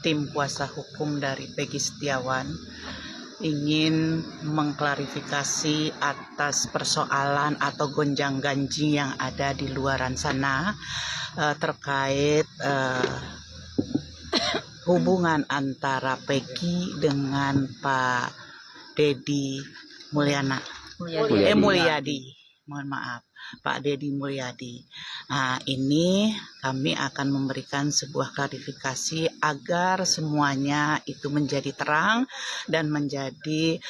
tim kuasa hukum dari Peggy Setiawan ingin mengklarifikasi atas persoalan atau gonjang-ganjing yang ada di luaran sana terkait hubungan antara Peggy dengan Pak Deddy Mulyadi. Mohon maaf, Pak Deddy Mulyadi. Nah, ini kami akan memberikan sebuah klarifikasi agar semuanya itu menjadi terang dan menjadi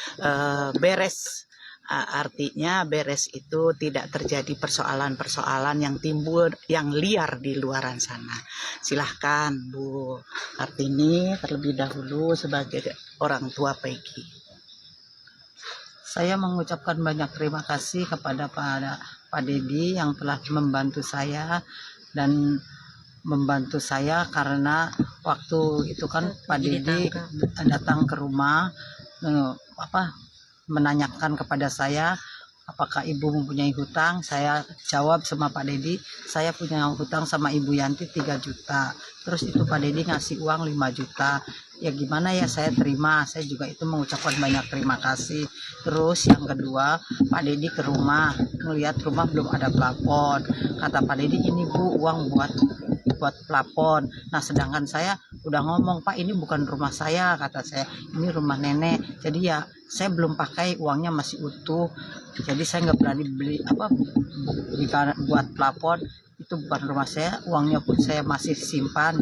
beres. Artinya beres itu tidak terjadi persoalan-persoalan yang timbul yang liar di luaran sana. Silahkan Bu Kartini terlebih dahulu sebagai orang tua Peggy. Saya mengucapkan banyak terima kasih kepada Pak Deddy yang telah membantu saya dan membantu saya karena waktu itu kan Pak Deddy datang ke rumah menanyakan kepada saya apakah ibu mempunyai hutang. Saya jawab sama Pak Deddy, saya punya hutang sama Ibu Yanti 3 juta. Terus itu Pak Deddy ngasih uang 5 juta. Ya gimana ya, saya terima. Saya juga itu mengucapkan banyak terima kasih. Terus yang kedua, Pak Deddy ke rumah, melihat rumah belum ada plafon. Kata Pak Deddy, ini Bu uang buat plafon. Nah sedangkan saya udah ngomong, Pak ini bukan rumah saya, kata saya, ini rumah nenek. Jadi ya saya belum pakai, uangnya masih utuh. Jadi saya nggak berani beli buat plafon. Itu bukan rumah saya, uangnya pun saya masih simpan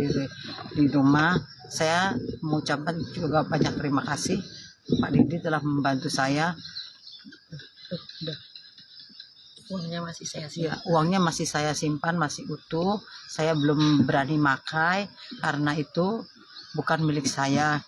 di rumah. Saya mengucapkan juga banyak terima kasih Pak Deddy telah membantu saya. Uangnya masih saya simpan. Ya, uangnya masih saya simpan, masih utuh. Saya belum berani pakai karena itu bukan milik saya.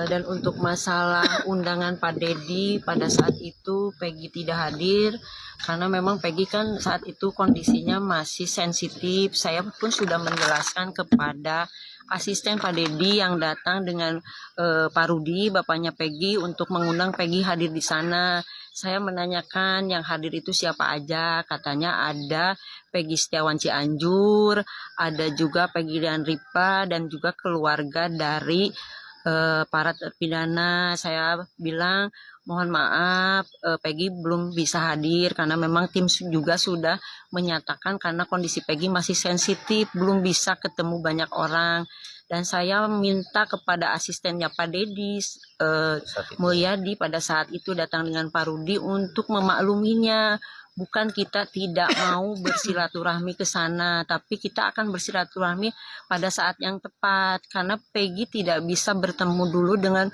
Dan untuk masalah undangan Pak Deddy pada saat itu Peggy tidak hadir karena memang Peggy kan saat itu kondisinya masih sensitif. Saya pun sudah menjelaskan kepada asisten Pak Deddy yang datang dengan Pak Rudi, bapaknya Peggy, untuk mengundang Peggy hadir di sana. Saya menanyakan yang hadir itu siapa aja, katanya ada Peggy Setiawan Cianjur, ada juga Peggy dan Ripa, dan juga keluarga dari para terpidana. Saya bilang mohon maaf Peggy belum bisa hadir karena memang tim juga sudah menyatakan karena kondisi Peggy masih sensitif, belum bisa ketemu banyak orang. Dan saya minta kepada asistennya Pak Deddy Mulyadi pada saat itu datang dengan Pak Rudi untuk memakluminya. Bukan kita tidak mau bersilaturahmi ke sana, tapi kita akan bersilaturahmi pada saat yang tepat. Karena Peggy tidak bisa bertemu dulu dengan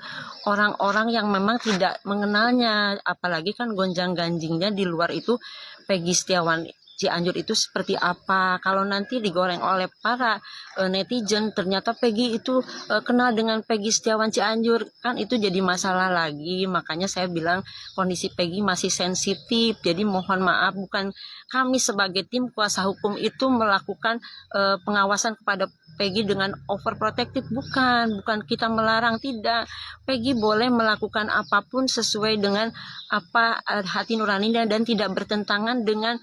orang-orang yang memang tidak mengenalnya. Apalagi kan gonjang-ganjingnya di luar itu Peggy Setiawan Cianjur itu seperti apa. Kalau nanti digoreng oleh para netizen ternyata Peggy itu kenal dengan Peggy Setiawan Cianjur, kan itu jadi masalah lagi. Makanya saya bilang kondisi Peggy masih sensitif. Jadi mohon maaf, bukan kami sebagai tim kuasa hukum itu melakukan pengawasan kepada Peggy dengan overprotective, bukan kita melarang, tidak. Peggy boleh melakukan apapun sesuai dengan apa hati nuraninya dan tidak bertentangan dengan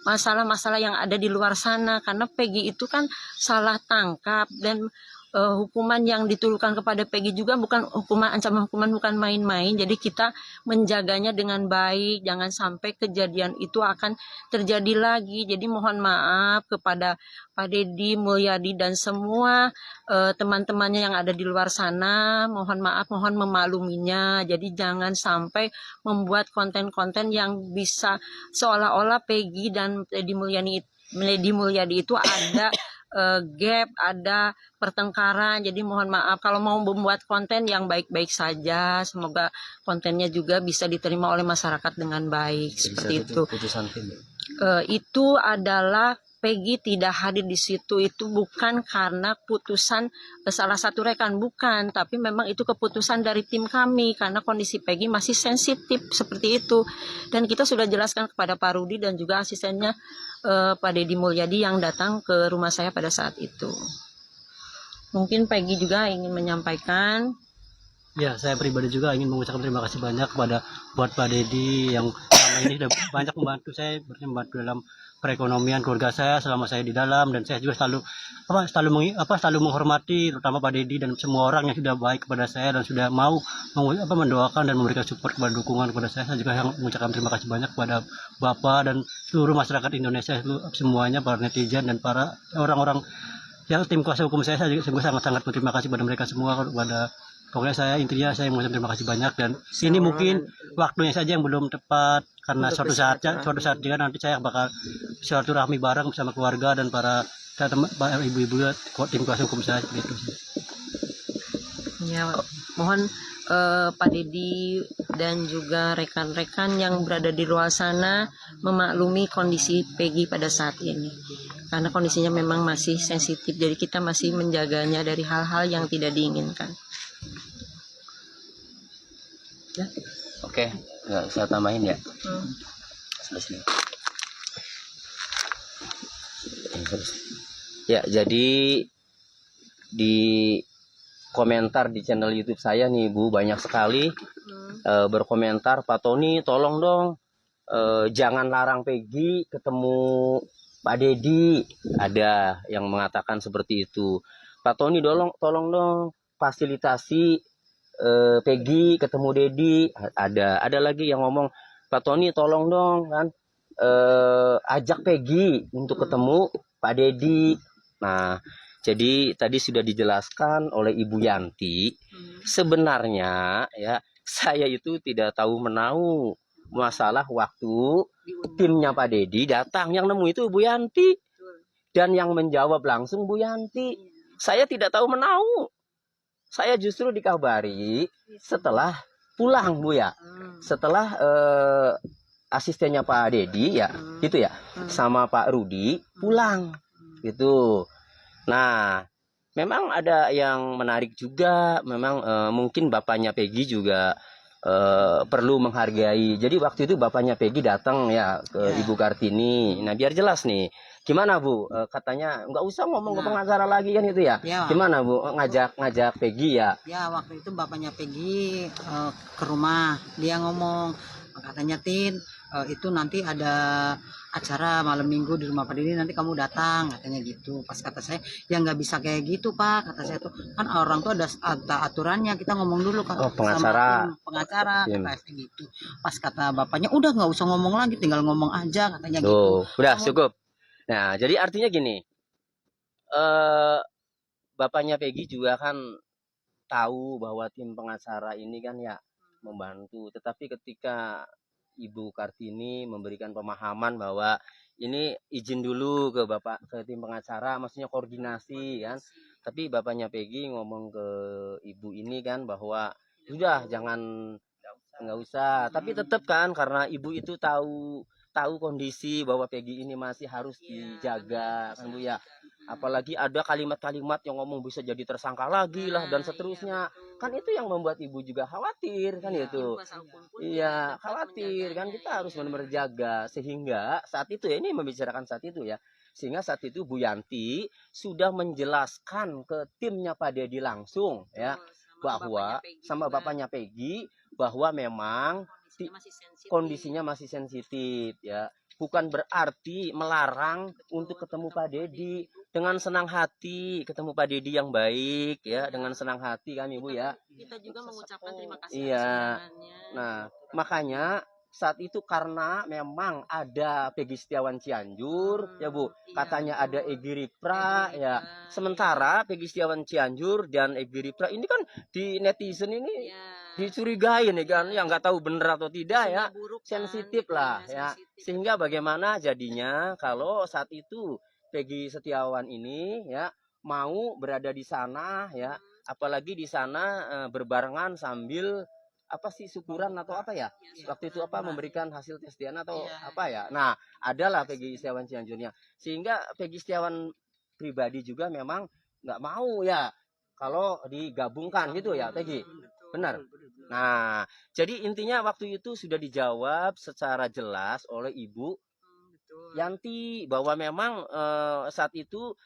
masalah-masalah yang ada di luar sana. Karena Peggy itu kan salah tangkap dan hukuman yang ditujukan kepada Peggy juga bukan hukuman, ancaman hukuman bukan main-main. Jadi kita menjaganya dengan baik, jangan sampai kejadian itu akan terjadi lagi. Jadi mohon maaf kepada Pak Deddy Mulyadi dan semua teman-temannya yang ada di luar sana. Mohon maaf, mohon memakluminya. Jadi jangan sampai membuat konten-konten yang bisa seolah-olah Peggy dan Deddy Mulyadi itu ada gap, ada pertengkaran. Jadi mohon maaf, kalau mau membuat konten yang baik-baik saja, semoga kontennya juga bisa diterima oleh masyarakat dengan baik. Jadi seperti itu. Itu adalah Peggy tidak hadir di situ itu bukan karena putusan salah satu rekan, bukan, tapi memang itu keputusan dari tim kami karena kondisi Peggy masih sensitif seperti itu. Dan kita sudah jelaskan kepada Pak Rudi dan juga asistennya Pak Deddy Mulyadi yang datang ke rumah saya pada saat itu. Mungkin Peggy juga ingin menyampaikan. Ya, saya pribadi juga ingin mengucapkan terima kasih banyak buat Pak Deddy yang selama ini sudah banyak membantu saya, membantu dalam perekonomian keluarga saya selama saya di dalam, dan saya juga selalu menghormati terutama Pak Dedi dan semua orang yang sudah baik kepada saya dan sudah mau mendoakan dan memberikan support kepada dukungan kepada saya. Saya juga mengucapkan terima kasih banyak kepada Bapak dan seluruh masyarakat Indonesia semuanya, para netizen dan para orang-orang yang tim kuasa hukum saya juga sangat-sangat berterima kasih pada mereka semua. Pokoknya saya mengucapkan terima kasih banyak, dan ini mungkin waktunya saja yang belum tepat karena suatu saat juga nanti saya bakal silaturahmi bareng bersama keluarga dan para ibu-ibu tim kuasa hukum saya seperti itu. Ya, mohon Pak Dedi dan juga rekan-rekan yang berada di luar sana memaklumi kondisi Peggy pada saat ini. Karena kondisinya memang masih sensitif, jadi kita masih menjaganya dari hal-hal yang tidak diinginkan. Ya. Oke, nggak saya tambahin ya. Selesai. Ya, jadi di komentar di channel YouTube saya nih Bu, banyak sekali berkomentar, Pak Tony tolong dong jangan larang Peggy ketemu Pak Dedi. Ada yang mengatakan seperti itu. Pak Tony tolong dong fasilitasi Peggy ketemu Dedi. Ada lagi yang ngomong, Pak Tony tolong dong kan ajak Peggy untuk ketemu Pak Dedi. Nah, jadi tadi sudah dijelaskan oleh Ibu Yanti, sebenarnya ya saya itu tidak tahu menahu masalah waktu timnya Pak Dedi datang, yang nemu itu Ibu Yanti dan yang menjawab langsung Bu Yanti. Saya tidak tahu menahu. Saya justru dikabari setelah pulang Bu ya, setelah asistennya Pak Dedi ya, gitu ya, sama Pak Rudi pulang gitu. Nah, memang ada yang menarik juga, memang mungkin bapaknya Peggy juga perlu menghargai. Jadi waktu itu bapaknya Peggy datang ya ke Ibu Kartini. Nah, biar jelas nih, gimana Bu? Katanya nggak usah ngomong ke pengacara lagi kan itu ya? Gimana Bu? Ngajak Peggy ya? Ya, waktu itu bapaknya Peggy ke rumah, dia ngomong, katanya Tin, itu nanti ada acara malam minggu di rumah Pak Dedi, nanti kamu datang, katanya gitu. Pas kata saya, ya nggak bisa kayak gitu Pak, kata saya tuh kan orang tuh ada aturannya, kita ngomong dulu kan pengacara, sama pengacara, kata saya gitu. Pas kata bapaknya, udah nggak usah ngomong lagi, tinggal ngomong aja, katanya gitu. Udah cukup. Nah, jadi artinya gini, bapaknya Peggy juga kan tahu bahwa tim pengacara ini kan ya membantu, tetapi ketika Ibu Kartini memberikan pemahaman bahwa ini izin dulu ke tim pengacara, maksudnya koordinasi kan, tapi bapaknya Peggy ngomong ke ibu ini kan bahwa sudah nggak usah, tapi tetap kan karena ibu itu tahu kondisi bahwa Peggy ini masih harus dijaga kan Bu ya. Apalagi ada kalimat-kalimat yang ngomong bisa jadi tersangka lagi lah dan seterusnya. Kan itu yang membuat ibu juga khawatir kan itu. Iya, khawatir kan, kita harus benar-benar jaga sehingga saat itu ya, ini membicarakan saat itu ya. Sehingga saat itu Bu Yanti sudah menjelaskan ke timnya Pak Dedi langsung ya bahwa sama bapaknya Peggy bahwa memang kondisinya masih sensitif ya. Bukan berarti melarang untuk ketemu Pak Dedi, dengan senang hati ketemu Pak Dedi yang baik ya, dengan senang hati kan Ibu ya. Kita juga mengucapkan terima kasih. Iya. Nah, makanya saat itu karena memang ada Peggy Setiawan Cianjur ya Bu, katanya ada Egy Ripra ya. Sementara Peggy Setiawan Cianjur dan Egy Ripra ini kan di netizen ini dicurigai nih kan, yang nggak tahu bener atau tidak ya, sensitif lah ya. Sehingga bagaimana jadinya kalau saat itu Peggy Setiawan ini ya mau berada di sana ya, apalagi di sana berbarengan sambil apa sih syukuran atau apa ya, waktu itu apa memberikan hasil tes DNA atau apa ya. Nah, adalah Peggy Setiawan Cianjurnya, sehingga Peggy Setiawan pribadi juga memang nggak mau ya kalau digabungkan gitu ya Peggy, benar. Nah, jadi intinya waktu itu sudah dijawab secara jelas oleh Ibu Yanti bahwa memang saat itu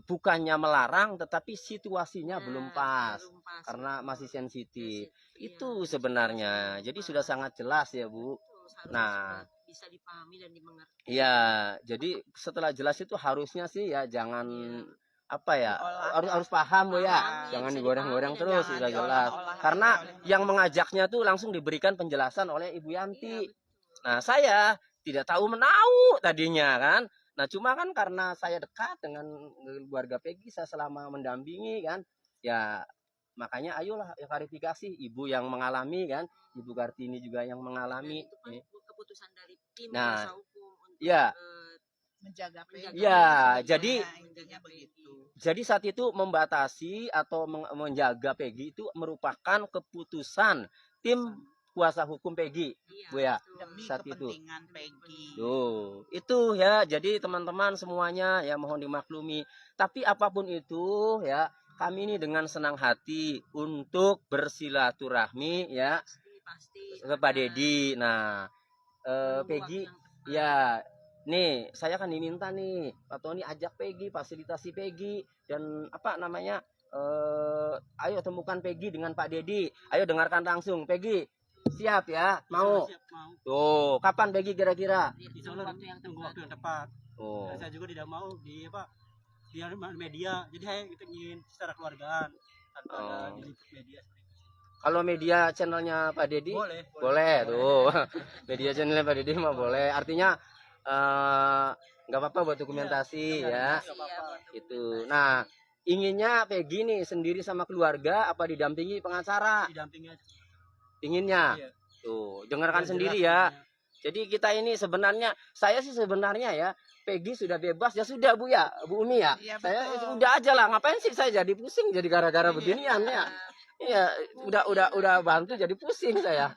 bukannya melarang, tetapi situasinya belum pas karena masih sensitif. Itu sebenarnya. Jadi sudah sangat jelas ya Bu. Nah, bisa dipahami dan dimengerti. Iya, jadi setelah jelas itu harusnya sih ya jangan apa ya, harus paham Bu ya. Paham, Jangan bisa digoreng-goreng dipahami dan terus, jangan sudah jelas. diolah-olah Karena oleh yang mengajaknya tuh langsung diberikan penjelasan oleh Ibu Yanti. Iya, betul. Nah, saya tidak tahu menau tadinya kan. Nah, cuma kan karena saya dekat dengan keluarga Peggy, saya selama mendampingi kan, ya makanya ayolah ya klarifikasi, ibu yang mengalami kan, Ibu Kartini juga yang Dan mengalami. itu kan keputusan dari tim Nah, kuasa hukum untuk ya. menjaga Peggy. Ya, menjaga jadi intinya begitu. Jadi saat itu membatasi atau menjaga Peggy itu merupakan keputusan tim kuasa hukum Peggy, Iya, Bu ya. betul. Demi Saat itu. kepentingan Peggy. Tuh, itu ya. Jadi teman-teman semuanya ya mohon dimaklumi. Tapi apapun itu ya, kami ini dengan senang hati untuk bersilaturahmi ya Pasti ke Pak Dedi. Nah, menunggu Peggy waktu yang tepat. ya, nih saya kan diminta nih Pak Tony ajak Peggy, fasilitasi Peggy dan apa namanya, ayo temukan Peggy dengan Pak Dedi, ayo dengarkan langsung. Peggy siap ya, mau? Siap, mau. Tuh, kapan Peggy kira-kira? Insya Tunggu Allah waktu yang tunggu tepat. waktu yang tepat. Oh, Dan saya juga tidak mau di apa di media. Jadi saya itu ingin secara keluargaan tanpa ada Oh. diliput media. kalau media channelnya Pak Dedi Boleh. boleh tuh. Media channelnya Pak Dedi mah boleh. Artinya nggak apa-apa buat dokumentasi ya. Nggak apa-apa. Itu. Nah, inginnya Peggy nih sendiri sama keluarga apa didampingi pengacara? Didampingi aja. Inginnya. Iya. Tuh, dengarkan Biar sendiri jelas ya. semuanya. Jadi kita ini sebenarnya, saya sih sebenarnya ya, Peggy sudah bebas ya sudah Bu ya, Bu Umi ya. Iya, Saya betul. udah aja lah, ngapain sih saya jadi pusing jadi gara-gara beginian ya. Iya, udah bantu jadi pusing saya.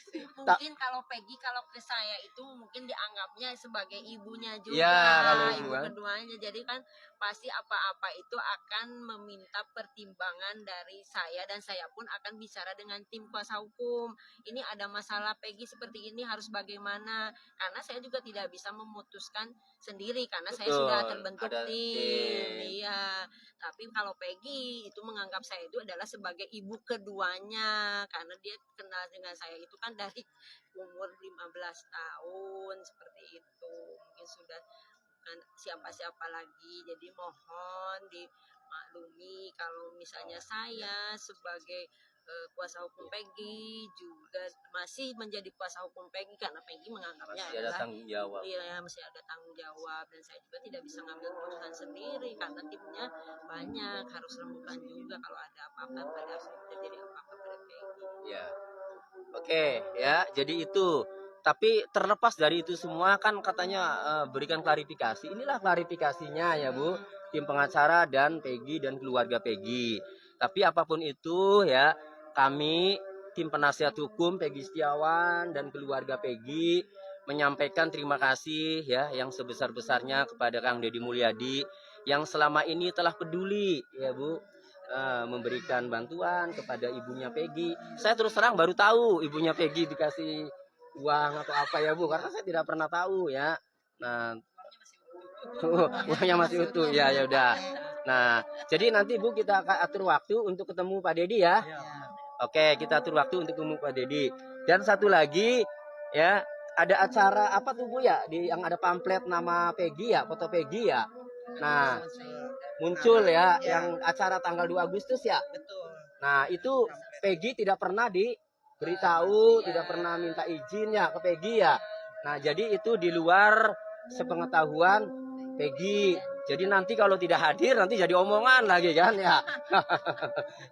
Mungkin kalau Peggy kalau ke saya itu mungkin dianggapnya sebagai ibunya juga, Iya, kalau ibu ibu kan. keduanya. Jadi kan pasti apa-apa itu akan meminta pertimbangan dari saya dan saya pun akan bicara dengan tim kuasa hukum. Ini ada masalah Peggy seperti ini harus bagaimana? Karena saya juga tidak bisa memutuskan sendiri karena saya Betul, sudah terbentuk ada tim. tim. Iya. Tapi kalau Peggy itu menganggap saya itu adalah sebagai ibu keduanya karena dia kenal dengan saya itu kan dari umur 15 tahun seperti itu. Mungkin sudah bukan siapa-siapa lagi. Jadi mohon dimaklumi kalau misalnya saya sebagai kuasa hukum Peggy juga masih menjadi kuasa hukum Peggy karena Peggy menganggapnya Masih ada adalah tanggung jawab. iya, masih ada tanggung jawab dan saya juga tidak bisa ngambil keputusan sendiri karena timnya banyak, harus rembukan juga kalau ada apa-apa pada terjadi apa-apa pada Peggy. Ya. Oke, ya. Jadi itu. Tapi terlepas dari itu semua kan katanya berikan klarifikasi. Inilah klarifikasinya ya Bu, tim pengacara dan Peggy dan keluarga Peggy. Tapi apapun itu ya, kami tim penasihat hukum Peggy Setiawan dan keluarga Peggy menyampaikan terima kasih ya yang sebesar-besarnya kepada Kang Deddy Mulyadi yang selama ini telah peduli ya Bu, memberikan bantuan kepada ibunya Peggy. Saya terus terang baru tahu ibunya Peggy dikasih uang atau apa ya Bu, karena saya tidak pernah tahu ya. Nah, uangnya masih utuh ya, ya udah. Nah, jadi nanti Bu kita akan atur waktu untuk ketemu Pak Deddy ya. Iya. Oke, kita atur waktu untuk ketemu Pak Deddy. Dan satu lagi ya, ada acara apa tuh Bu ya? Yang ada pamflet nama Peggy ya, foto Peggy ya. Nah, muncul ya yang acara tanggal 2 Agustus ya. Betul. Nah, itu Peggy tidak pernah diberitahu, tidak pernah minta izin ya ke Peggy ya. Nah, jadi itu di luar sepengetahuan Peggy. Jadi nanti kalau tidak hadir nanti jadi omongan lagi kan ya.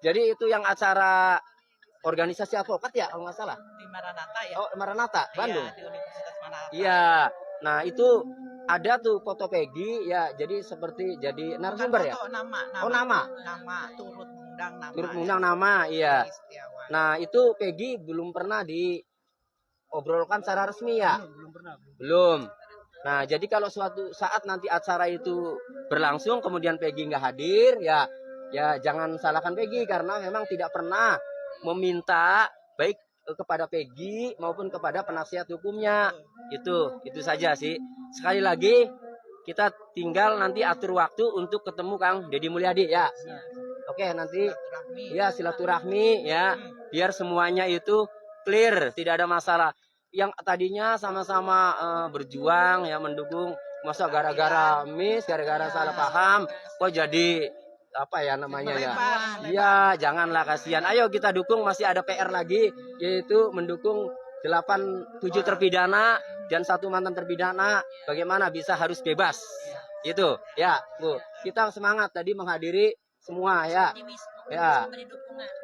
Jadi itu yang acara organisasi advokat ya kalau nggak salah. Di Maranatha ya. Oh, Maranatha, Bandung. Iya, di Universitas Maranatha. Iya. Nah, itu ada tuh foto Peggy ya. Jadi seperti jadi narasumber ya. Foto, nama. Oh, nama. Nama turut mengundang nama. Turut mengundang nama, iya. Peggy Setiawan. Nah, itu Peggy belum pernah diobrolkan secara resmi ya. Belum pernah. Belum. Nah, jadi kalau suatu saat nanti acara itu berlangsung, kemudian Peggy nggak hadir, ya jangan salahkan Peggy karena memang tidak pernah meminta baik kepada Peggy maupun kepada penasihat hukumnya. Itu saja sih. Sekali lagi kita tinggal nanti atur waktu untuk ketemu Kang Deddy Mulyadi ya. Oke, nanti Silaturahmi. ya silaturahmi ya, biar semuanya itu clear, tidak ada masalah. yang tadinya sama-sama berjuang ya mendukung, masa gara-gara miss, gara-gara salah paham, kok jadi apa ya namanya ya? Iya, janganlah, kasihan. Ayo kita dukung, masih ada PR lagi, yaitu mendukung 7 terpidana dan 1 mantan terpidana. Bagaimana bisa harus bebas? Itu ya, Bu. Kita semangat tadi menghadiri semua ya. Ya,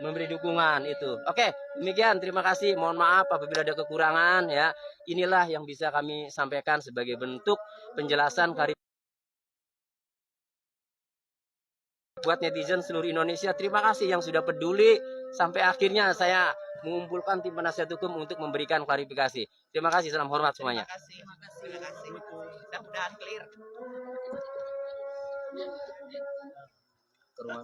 memberi dukungan itu. Oke, demikian. Terima kasih. Mohon maaf apabila ada kekurangan ya. Inilah yang bisa kami sampaikan sebagai bentuk penjelasan buat netizen seluruh Indonesia. Terima kasih yang sudah peduli sampai akhirnya saya mengumpulkan tim penasihat hukum untuk memberikan klarifikasi. Terima kasih. Salam hormat semuanya. Terima kasih. Mudah-mudahan clear. Ke rumah.